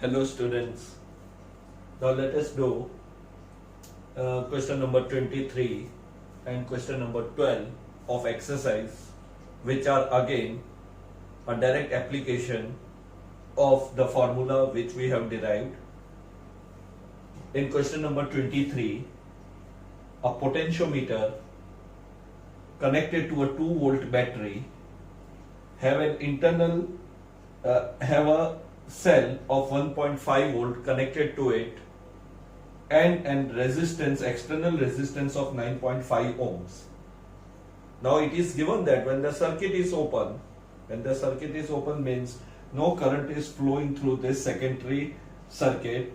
Hello students. Now let us do question number 23 and question number 12 of exercise, which are again a direct application of the formula which we have derived. In question number 23, a potentiometer connected to a 2-volt battery have an internal have a cell of 1.5 volt connected to it and resistance, external resistance of 9.5 ohms. Now it is given that when the circuit is open means no current is flowing through this secondary circuit.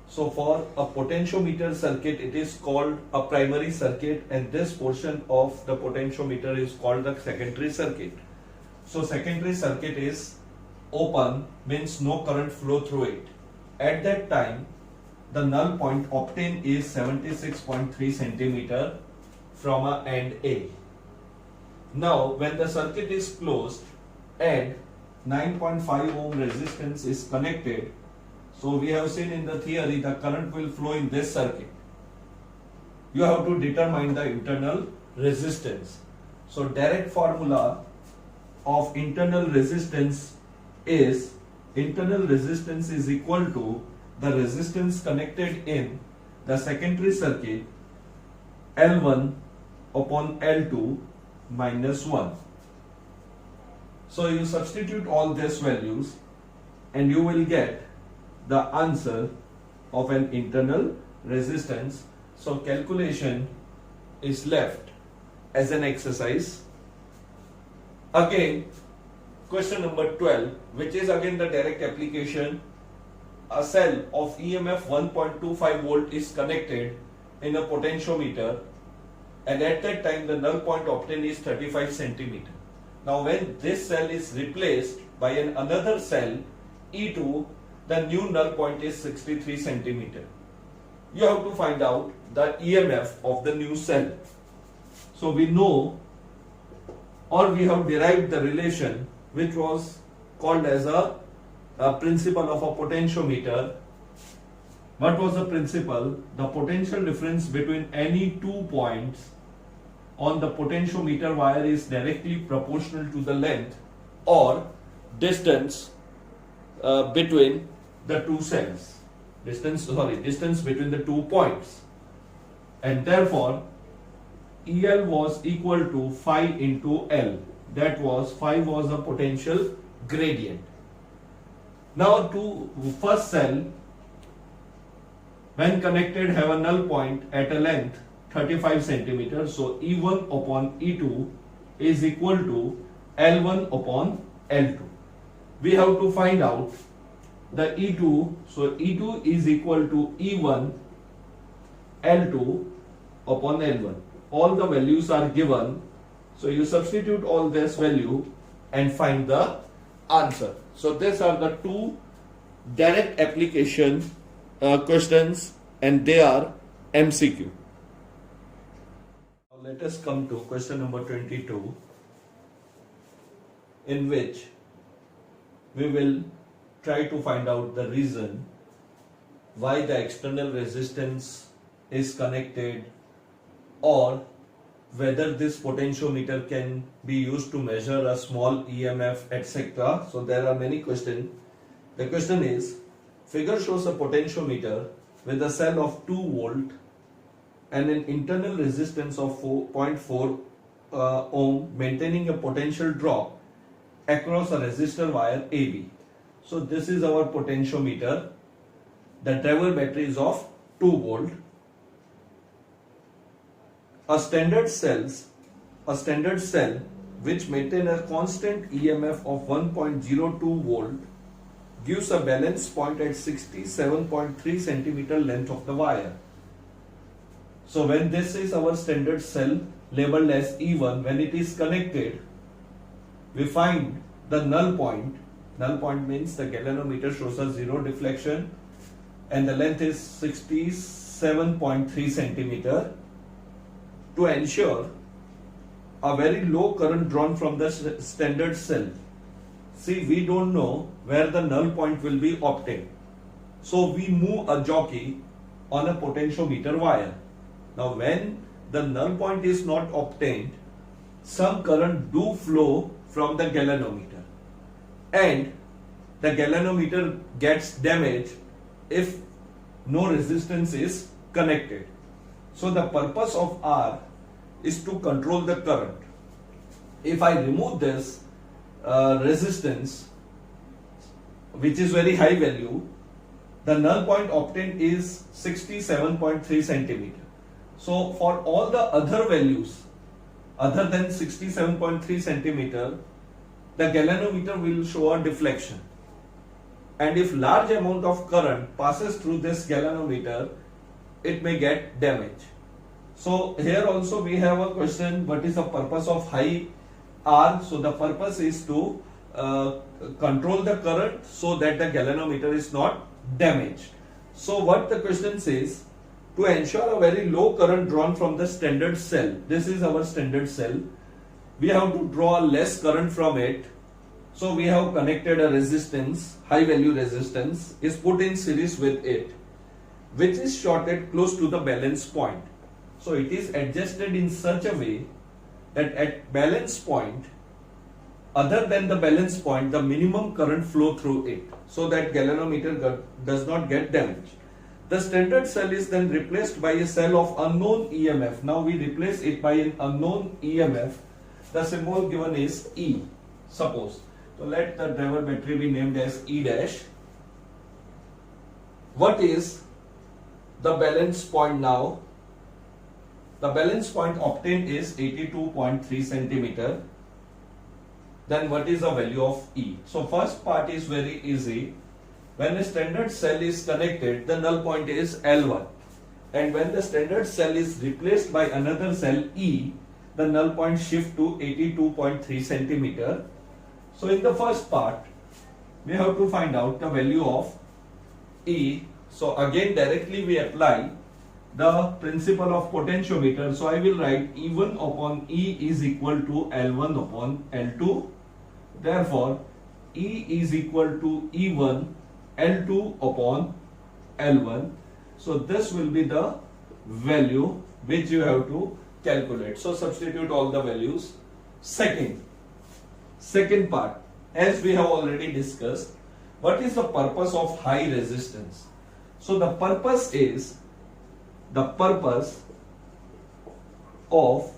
So for a potentiometer circuit, it is called a primary circuit, and this portion of the potentiometer is called the secondary circuit. So secondary circuit is open, means no current flow through it. At that time, the null point obtained is 76.3 centimeter from a end A. Now when the circuit is closed and 9.5 ohm resistance is connected, so we have seen in the theory the current will flow in this circuit. You have to determine the internal resistance. So direct formula of internal resistance is equal to the resistance connected in the secondary circuit, L1 upon L2 minus 1. So you substitute all these values and you will get the answer of an internal resistance. So calculation is left as an exercise. Again, question number 12, which is again the direct application. A cell of EMF 1.25 volt is connected in a potentiometer, and at that time the null point obtained is 35 centimeter. Now when this cell is replaced by another cell E2, the new null point is 63 centimeter. You have to find out the EMF of the new cell. So we know, or we have derived the relation which was called as a principle of a potentiometer. What was the principle? The potential difference between any 2 points on the potentiometer wire is directly proportional to the length or distance between the two cells. Distance between the 2 points. And therefore, EL was equal to phi into L. That was, phi was the potential gradient. Now to first cell, when connected, have a null point at a length 35 centimeters. So E1 upon E2 is equal to L1 upon L2. We have to find out the E2. So E2 is equal to E1 L2 upon L1. All the values are given. So you substitute all this value and find the answer. So these are the two direct application questions, and they are MCQ. Now let us come to question number 22, in which we will try to find out the reason why the external resistance is connected, or whether this potentiometer can be used to measure a small EMF, etc. So there are many questions. The question is, figure shows a potentiometer with a cell of 2 volt and an internal resistance of 4.4 ohm maintaining a potential drop across a resistor wire AB. So this is our potentiometer. The driver battery is of 2 volt. A standard cell which maintain a constant EMF of 1.02 volt gives a balance point at 67.3 centimeter length of the wire. So when this is our standard cell labeled as E1, when it is connected, we find the null point. Null point means the galvanometer shows a zero deflection and the length is 67.3 centimeter. To ensure a very low current drawn from the standard cell, See, we don't know where the null point will be obtained. So we move a jockey on a potentiometer wire. Now when the null point is not obtained, some current do flow from the galvanometer, and the galvanometer gets damaged if no resistance is connected. So the purpose of R is to control the current. If I remove this resistance, which is very high value, the null point obtained is 67.3 centimeter. So for all the other values other than 67.3 centimeter, the galvanometer will show a deflection. And if large amount of current passes through this galvanometer, it may get damage. So here also we have a question, what is the purpose of high R? So the purpose is to control the current so that the galvanometer is not damaged. So what the question says, to ensure a very low current drawn from the standard cell, this is our standard cell, we have to draw less current from it. So we have connected a resistance, high value resistance is put in series with it, which is shorted close to the balance point. So it is adjusted in such a way that at balance point, other than the balance point, the minimum current flow through it, so that galvanometer does not get damaged. The standard cell is then replaced by a cell of unknown EMF. Now we replace it by an unknown EMF. The symbol given is E, suppose. So let the driver battery be named as E dash. What is the balance point now? The balance point obtained is 82.3 centimeter. Then what is the value of E? So first part is very easy. When a standard cell is connected, the null point is L1. And when the standard cell is replaced by another cell E, the null point shift to 82.3 centimeter. So in the first part, we have to find out the value of E. So again directly we apply the principle of potentiometer. So I will write E1 upon E is equal to L1 upon L2. Therefore, E is equal to E1 L2 upon L1. So this will be the value which you have to calculate. So substitute all the values. Second part, as we have already discussed, what is the purpose of high resistance? So the purpose of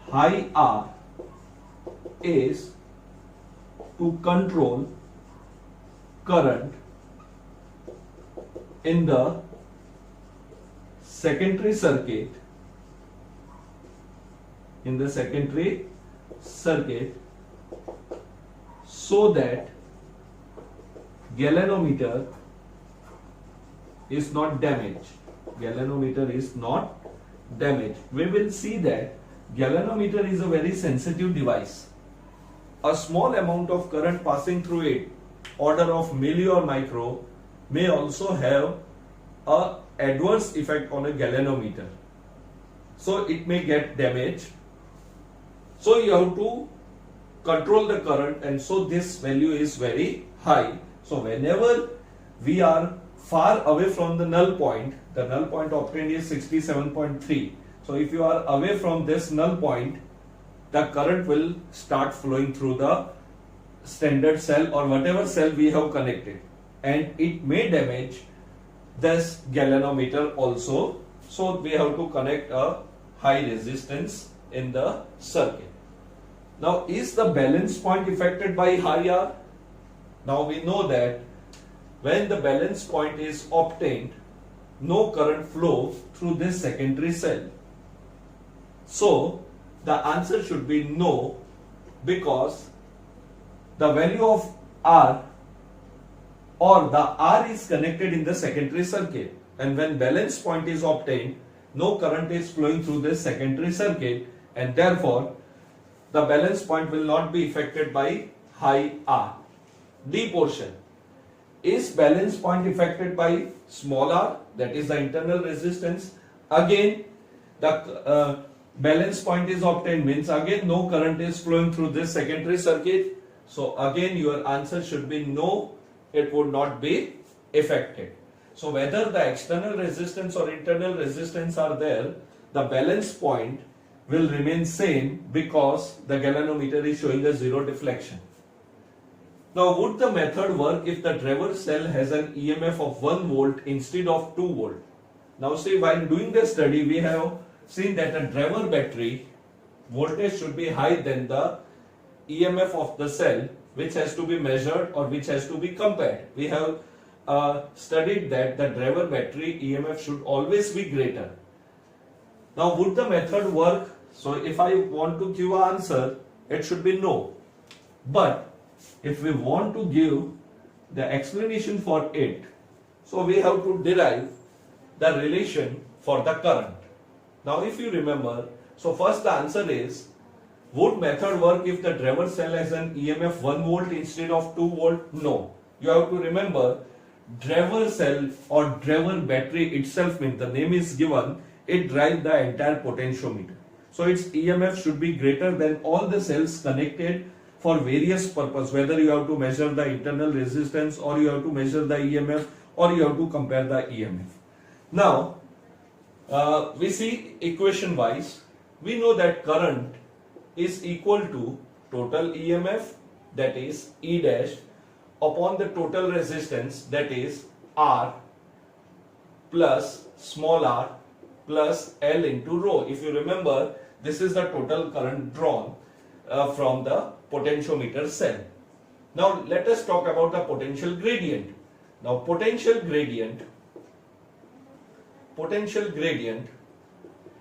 high R is to control current in the secondary circuit, so that galvanometer is not damaged. We will see that galvanometer is a very sensitive device. A small amount of current passing through it, order of milli or micro, may also have a adverse effect on a galvanometer. So it may get damaged. So you have to control the current, and so this value is very high. So whenever we are far away from the null point obtained is 67.3. So if you are away from this null point, the current will start flowing through the standard cell or whatever cell we have connected, and it may damage this galvanometer also. So we have to connect a high resistance in the circuit. Now, is the balance point affected by high R? Now we know that when the balance point is obtained, no current flow through this secondary cell. So the answer should be no, because the value of R, or the R is connected in the secondary circuit, and when balance point is obtained, no current is flowing through this secondary circuit, and therefore the balance point will not be affected by high R. D portion. Is balance point affected by small r, that is the internal resistance? Again, the balance point is obtained, means again no current is flowing through this secondary circuit. So again your answer should be no, it would not be affected. So whether the external resistance or internal resistance are there, the balance point will remain same because the galvanometer is showing a zero deflection. Now would the method work if the driver cell has an EMF of 1 volt instead of 2 volt? Now see, while doing the study we have seen that a driver battery voltage should be higher than the EMF of the cell, which has to be measured or which has to be compared. We have studied that the driver battery EMF should always be greater. Now would the method work? So if I want to give an answer, it should be no. But if we want to give the explanation for it, so we have to derive the relation for the current. Now if you remember, so first the answer is, would method work if the driver cell has an EMF 1 volt instead of 2 volt? No. You have to remember, driver cell or driver battery itself means the name is given, it drives the entire potentiometer. So its EMF should be greater than all the cells connected for various purpose, whether you have to measure the internal resistance or you have to measure the EMF or you have to compare the EMF. Now, we see equation wise, we know that current is equal to total EMF, that is E dash, upon the total resistance, that is R, plus small r plus L into rho. If you remember, this is the total current drawn from the potentiometer cell. Now let us talk about the potential gradient. Now potential gradient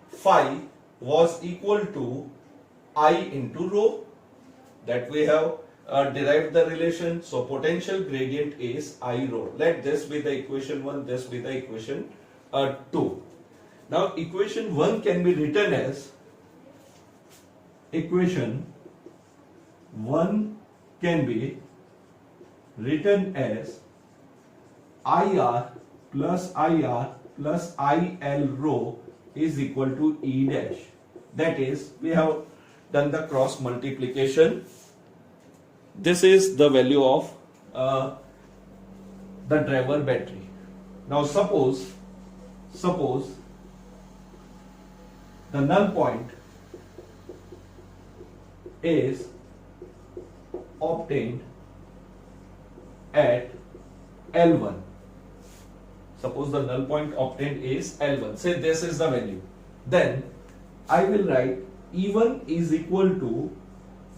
phi was equal to I into rho, that we have derived the relation. So potential gradient is I rho. Let this be the equation 1, this be the equation 2. Now equation 1 can be written as IR plus IL rho is equal to E dash. That is, we have done the cross multiplication. This is the value of the driver battery. Now suppose the null point is obtained at L1. Suppose the null point obtained is L1. Say this is the value. Then I will write E1 is equal to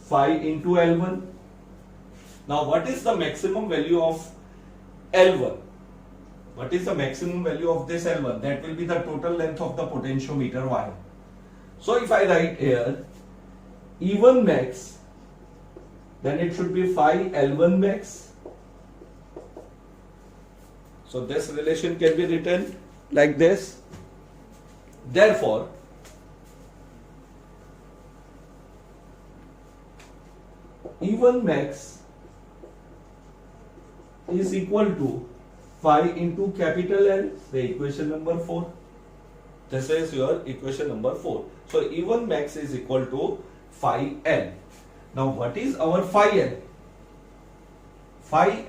phi into L1. Now what is the maximum value of L1? What is the maximum value of this L1? That will be the total length of the potentiometer wire. So if I write here E1 max, then it should be phi L1 max. So this relation can be written like this. Therefore, E1 max is equal to phi into capital L, the equation number 4. This is your equation number 4. So E1 max is equal to phi L. Now what is our phi L? Phi,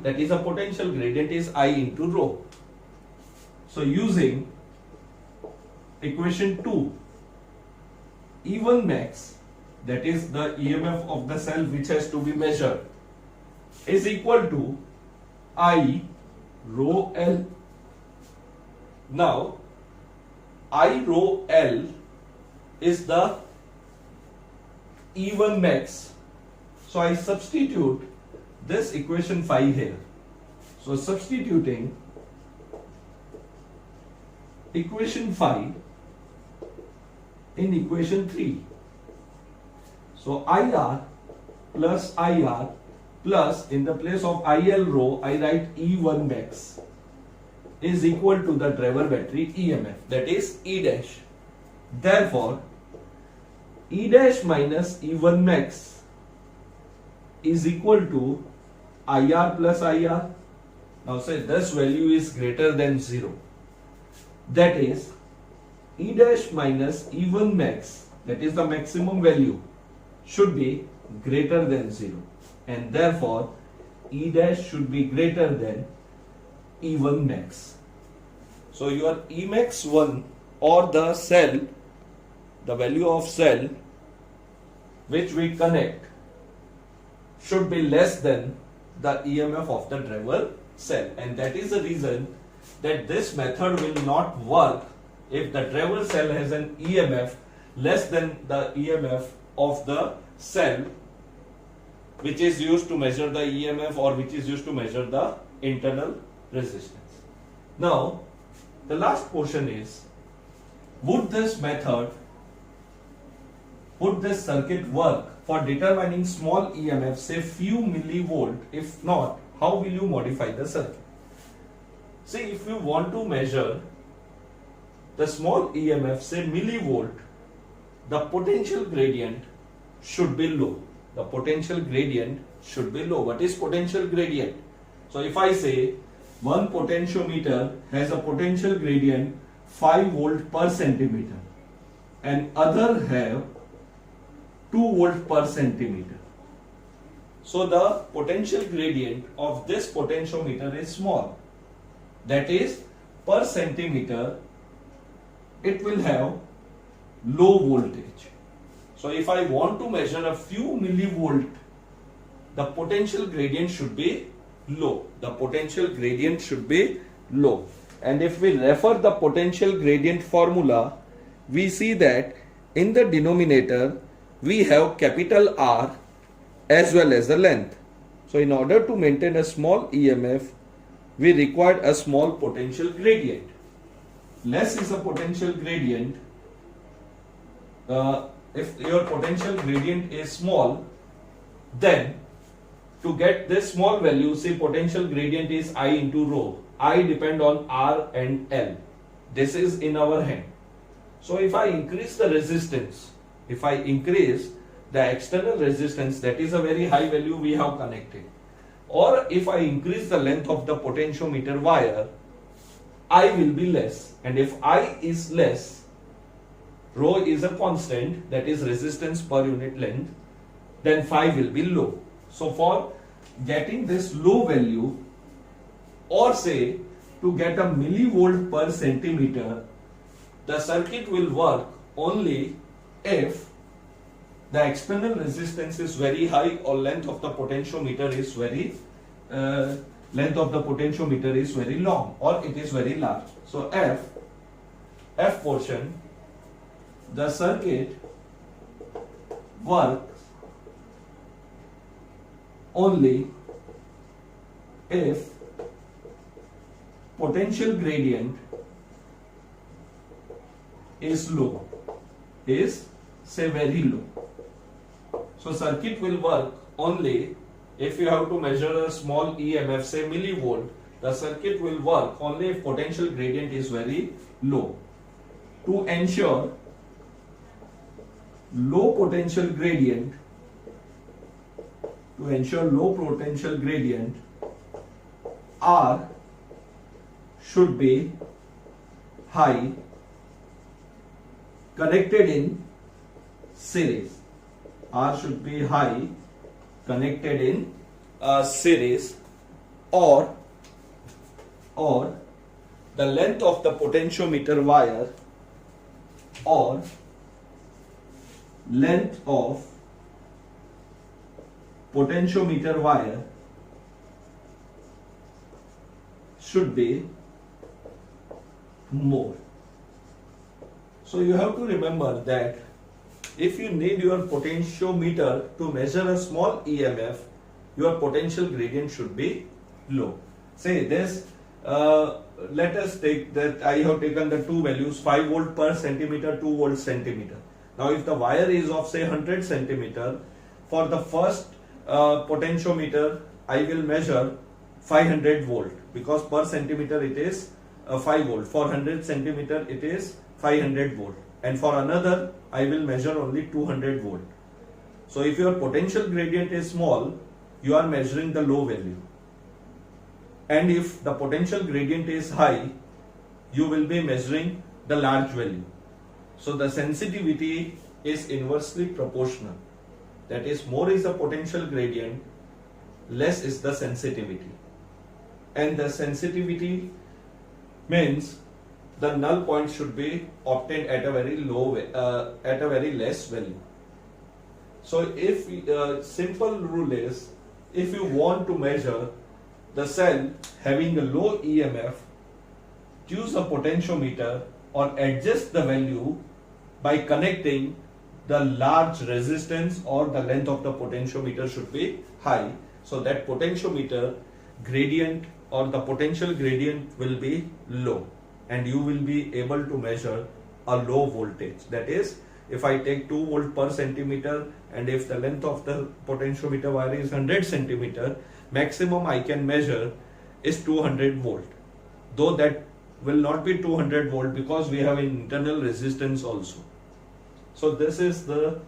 that is a potential gradient, is I into rho. So using equation 2, E1 max, that is the EMF of the cell which has to be measured, is equal to I rho L. Now I rho L is the E1 max. So I substitute this equation phi here. So substituting equation phi in equation 3. So IR plus in the place of IL rho, I write E1 max is equal to the driver battery EMF, that is E dash. Therefore, E dash minus E1 max is equal to IR plus IR. Now say this value is greater than 0. That is, E dash minus E1 max, that is the maximum value, should be greater than 0. And therefore, E dash should be greater than E1 max. So your E max 1 or the cell, the value of cell which we connect should be less than the EMF of the travel cell, and that is the reason that this method will not work if the travel cell has an EMF less than the EMF of the cell which is used to measure the EMF or which is used to measure the internal resistance. Now the last portion is, would this circuit work for determining small EMF, say few millivolt? If not, how will you modify the circuit? See, if you want to measure the small EMF, say millivolt, the potential gradient should be low. The potential gradient should be low. What is potential gradient? So if I say one potentiometer has a potential gradient 5 volt per centimeter and other have 2 volt per centimeter. So the potential gradient of this potentiometer is small. That is, per centimeter it will have low voltage. So if I want to measure a few millivolt, the potential gradient should be low. The potential gradient should be low. And if we refer the potential gradient formula, we see that in the denominator we have capital R as well as the length. So in order to maintain a small EMF, we require a small potential gradient. Less is a potential gradient. If your potential gradient is small, then to get this small value, say potential gradient is I into rho. I depend on R and L. This is in our hand. So if I increase the resistance, if I increase the external resistance, that is a very high value we have connected, or if I increase the length of the potentiometer wire, I will be less. And if I is less, rho is a constant, that is resistance per unit length, then phi will be low. So for getting this low value, or say to get a millivolt per centimeter, the circuit will work only if the external resistance is very high or length of the potentiometer is very long, or it is very large. So F portion, the circuit works only if potential gradient is low, is say very low. So circuit will work only if you have to measure a small EMF, say millivolt. The circuit will work only if potential gradient is very low. To ensure low potential gradient, R should be high, connected in series. R should be high, connected in series, or the length of the potentiometer wire, or length of potentiometer wire should be more. So you have to remember that if you need your potentiometer to measure a small EMF, your potential gradient should be low. Say this, let us take that I have taken the two values, 5 volt per centimeter, 2 volt centimeter. Now if the wire is of say 100 centimeter, for the first potentiometer I will measure 500 volt, because per centimeter it is 5 volt. For 100 centimeter it is 500 volt. And for another I will measure only 200 volt. So if your potential gradient is small, you are measuring the low value. And if the potential gradient is high, you will be measuring the large value. So the sensitivity is inversely proportional. That is, more is the potential gradient, less is the sensitivity. And the sensitivity means the null point should be obtained at a very low, at a very less value. So if simple rule is, if you want to measure the cell having a low EMF, choose a potentiometer or adjust the value by connecting the large resistance, or the length of the potentiometer should be high, so that potentiometer gradient or the potential gradient will be low, and you will be able to measure a low voltage. That is, if I take 2 volt per centimeter, and if the length of the potentiometer wire is 100 centimeter, maximum I can measure is 200 volt. Though that will not be 200 volt because we have an internal resistance also. So this is the,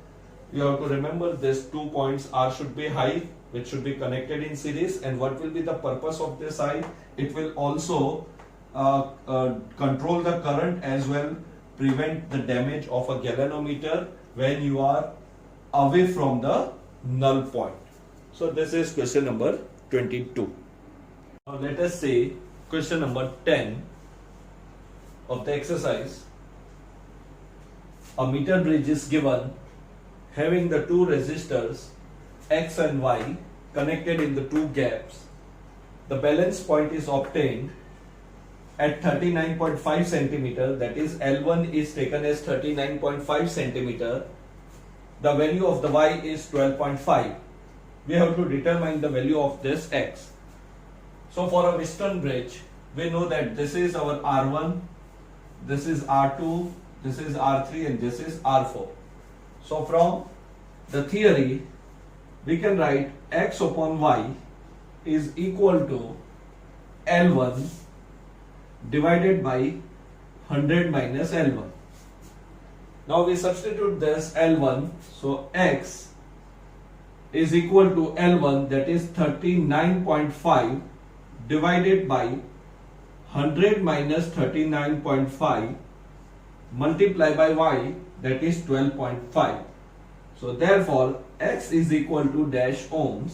you have to remember this 2 points, R should be high, which should be connected in series. And what will be the purpose of this I? It will also control the current as well, prevent the damage of a galvanometer when you are away from the null point. So this is question number 22. Now let us say question number 10 of the exercise. A meter bridge is given having the two resistors X and Y connected in the two gaps. The balance point is obtained at 39.5 centimeter, that is L1 is taken as 39.5 centimeter. The value of the Y is 12.5. We have to determine the value of this X. So for a Wheatstone bridge, we know that this is our R1, this is R2, this is R3, and this is R4. So from the theory, we can write X upon Y is equal to L1 divided by 100 minus L1. Now we substitute this L1, so X is equal to L1, that is 39.5 divided by 100 minus 39.5 multiply by Y, that is 12.5. So therefore X is equal to dash ohms.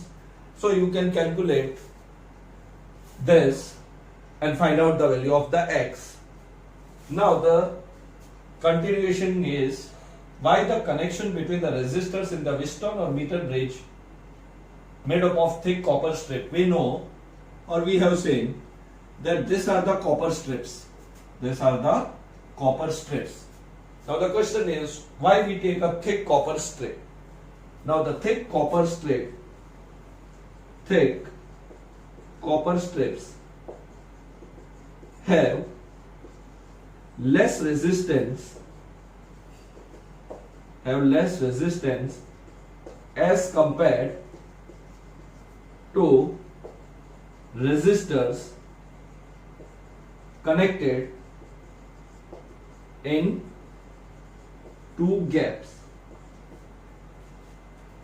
So you can calculate this and find out the value of the X. Now the continuation is, why the connection between the resistors in the Wheatstone or meter bridge made up of thick copper strip. We know, or we have seen, that these are the copper strips. These are the copper strips. Now the question is, why we take a thick copper strip? Now the thick copper strips have less resistance as compared to resistors connected in two gaps.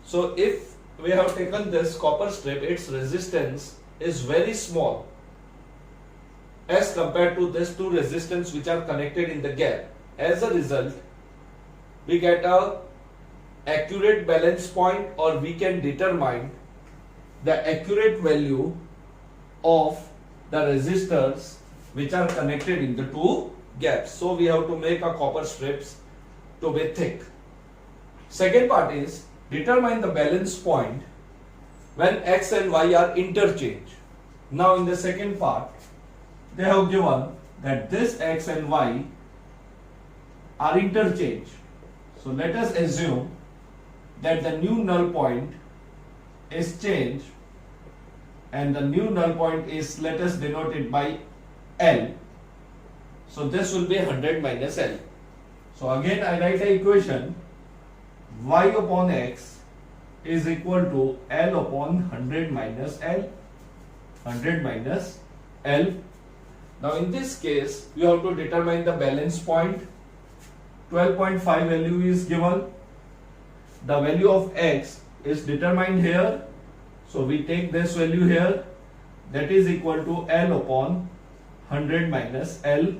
So if we have taken this copper strip, its resistance is very small as compared to these two resistors which are connected in the gap. As a result, we get a accurate balance point, or we can determine the accurate value of the resistors which are connected in the two gaps. So we have to make a copper strips to be thick. Second part is, determine the balance point when X and Y are interchanged. Now in the second part, they have given that this X and Y are interchanged. So let us assume that the new null point is changed, and the new null point is, let us denote it by L. So this will be 100 minus L. So again I write the equation, Y upon X is equal to L upon 100 minus L. 100 minus L. Now in this case, you have to determine the balance point. 12.5 value is given. The value of X is determined here. So we take this value here, that is equal to L upon 100 minus L.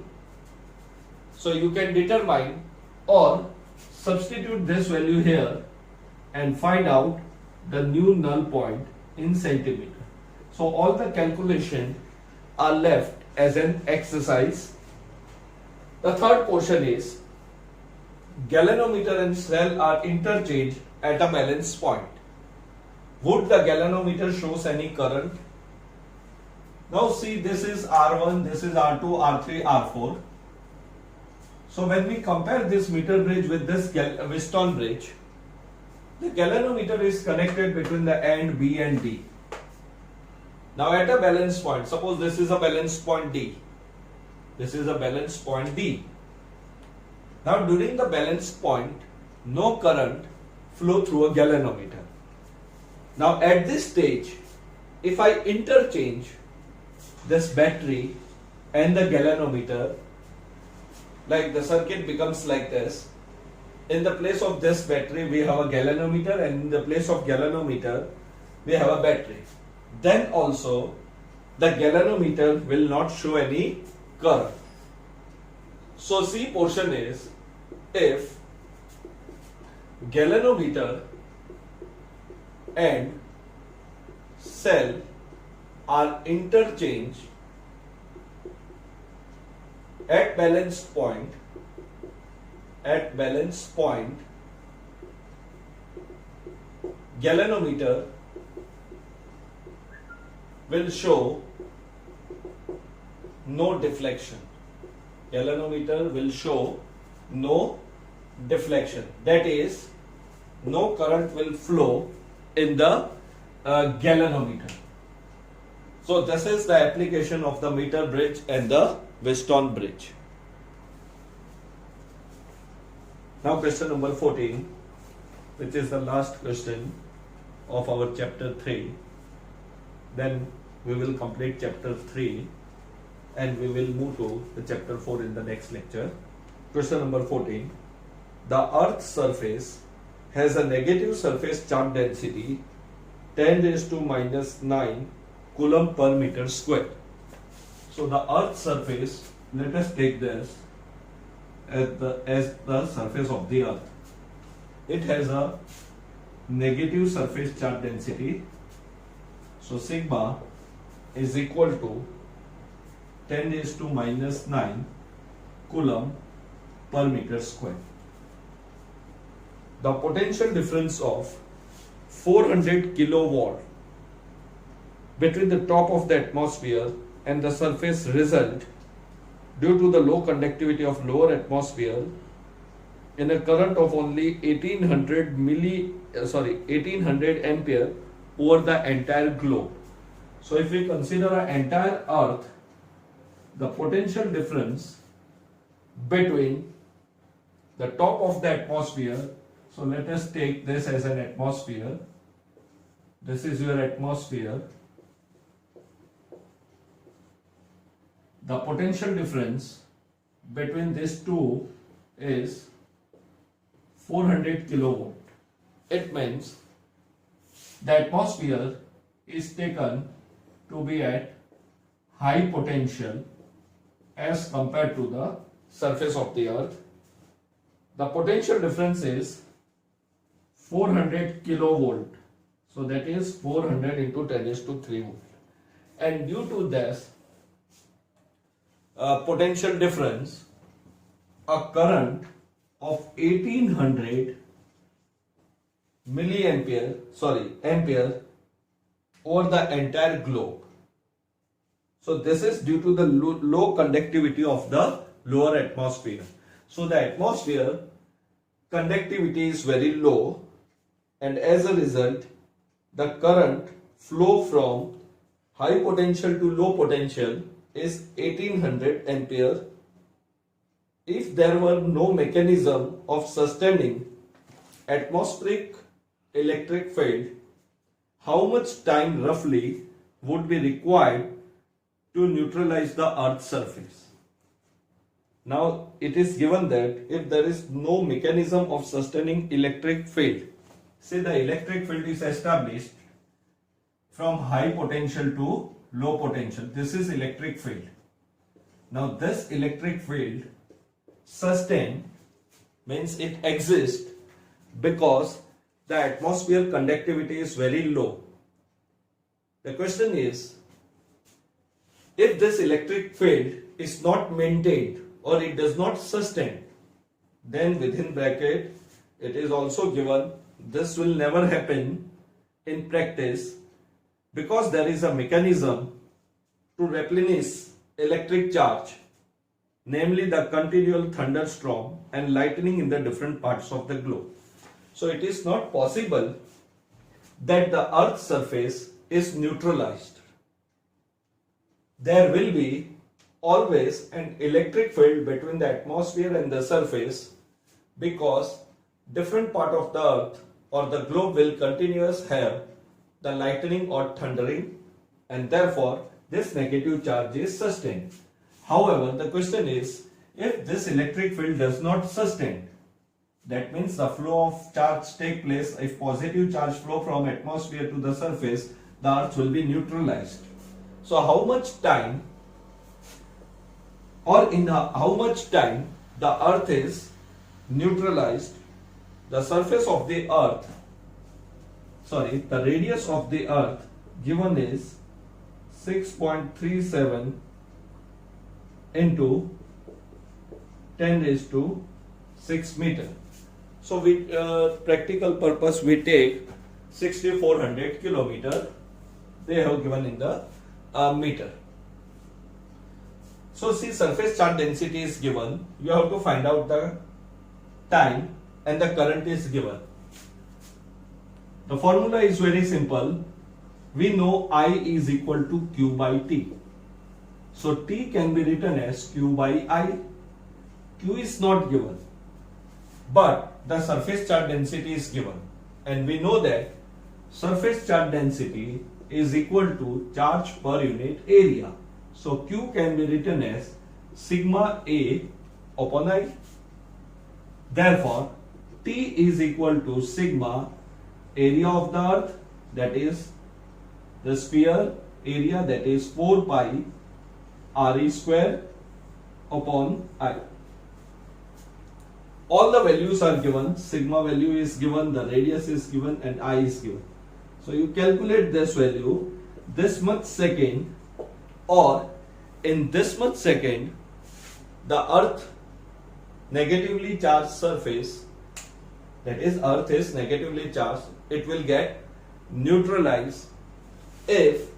So you can determine or substitute this value here and find out the new null point in centimeter. So all the calculation are left as an exercise. The third portion is galvanometer and cell are interchanged at a balance point. Would the galvanometer shows any current? Now see, this is R1, this is R2, R3, R4. So when we compare this meter bridge with this Wheatstone bridge, the galvanometer is connected between the end B and D. Now at a balance point, suppose this is a balance point D. This is a balance point D. Now during the balance point, no current flow through a galvanometer. Now at this stage, if I interchange this battery and the galvanometer, like the circuit becomes like this. In the place of this battery, we have a galvanometer, and in the place of galvanometer, we have a battery. Then also, the galvanometer will not show any current. So C portion is, if galvanometer and cell are interchanged at balance point, galvanometer will show no deflection. Galvanometer will show no deflection. That is, no current will flow in the galvanometer. So this is the application of the meter bridge and the Wheatstone bridge. Now question number 14, which is the last question of our chapter 3. Then we will complete chapter 3 and we will move to the chapter 4 in the next lecture. Question number 14. The Earth's surface has a negative surface charge density 10 raised to minus 9 coulomb per meter square. So the Earth's surface, let us take this as the surface of the Earth. It has a negative surface charge density. So sigma is equal to 10 raised to minus 9 coulomb per meter square. The potential difference of 400 kilowatt between the top of the atmosphere and the surface result due to the low conductivity of lower atmosphere in a current of only 1800 ampere over the entire globe. So if we consider an entire Earth, the potential difference between the top of the atmosphere, so let us take this as an atmosphere. This is your atmosphere. The potential difference between these two is 400 kilowatt. It means the atmosphere is taken to be at high potential as compared to the surface of the Earth. The potential difference is 400 kilovolt. So that is 400 into 10 raised to 3 volt. And due to this potential difference, a current of 1800 ampere over the entire globe. So this is due to the low conductivity of the lower atmosphere. So the atmosphere conductivity is very low, and as a result the current flow from high potential to low potential is 1800 ampere. If there were no mechanism of sustaining atmospheric electric field, how much time roughly would be required to neutralize the Earth's surface? Now it is given that if there is no mechanism of sustaining electric field, say the electric field is established from high potential to low potential. This is electric field. Now this electric field sustain means it exists because the atmosphere conductivity is very low. The question is, if this electric field is not maintained or it does not sustain, then within bracket it is also given this will never happen in practice because there is a mechanism to replenish electric charge, namely the continual thunderstorm and lightning in the different parts of the globe. So it is not possible that the Earth's surface is neutralized. There will be always an electric field between the atmosphere and the surface because different part of the Earth or the globe will continuously have the lightning or thundering, and therefore this negative charge is sustained. However, the question is, if this electric field does not sustain, that means the flow of charge take place. If positive charge flow from atmosphere to the surface, the Earth will be neutralized. So how much time or in how much time the Earth is neutralized? The surface of the Earth, the radius of the Earth given is 6.37 into 10 raised to 6 meter. So with practical purpose we take 6400 kilometer. They have given in the meter. So see, surface charge density is given. You have to find out the time and the current is given. The formula is very simple. We know I is equal to Q by T. So T can be written as Q by I. Q is not given, but the surface charge density is given. And we know that surface charge density is equal to charge per unit area. So Q can be written as sigma A upon I. Therefore, T is equal to sigma area of the Earth, that is the sphere area, that is 4 pi Re square upon I. All the values are given, sigma value is given, the radius is given and I is given. So you calculate this value, this much second, or in this much second the Earth negatively charged surface, that is Earth is negatively charged, it will get neutralized if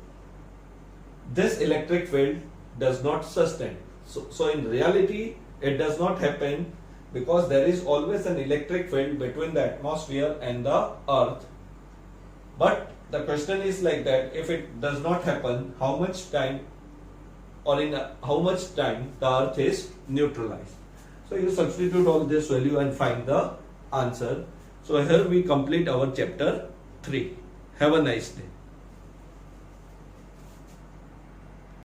this electric field does not sustain. So in reality it does not happen because there is always an electric field between the atmosphere and the Earth. But the question is like that, if it does not happen, how much time or in how much time the Earth is neutralized. So you substitute all this value and find the answer. So here we complete our chapter 3. Have a nice day.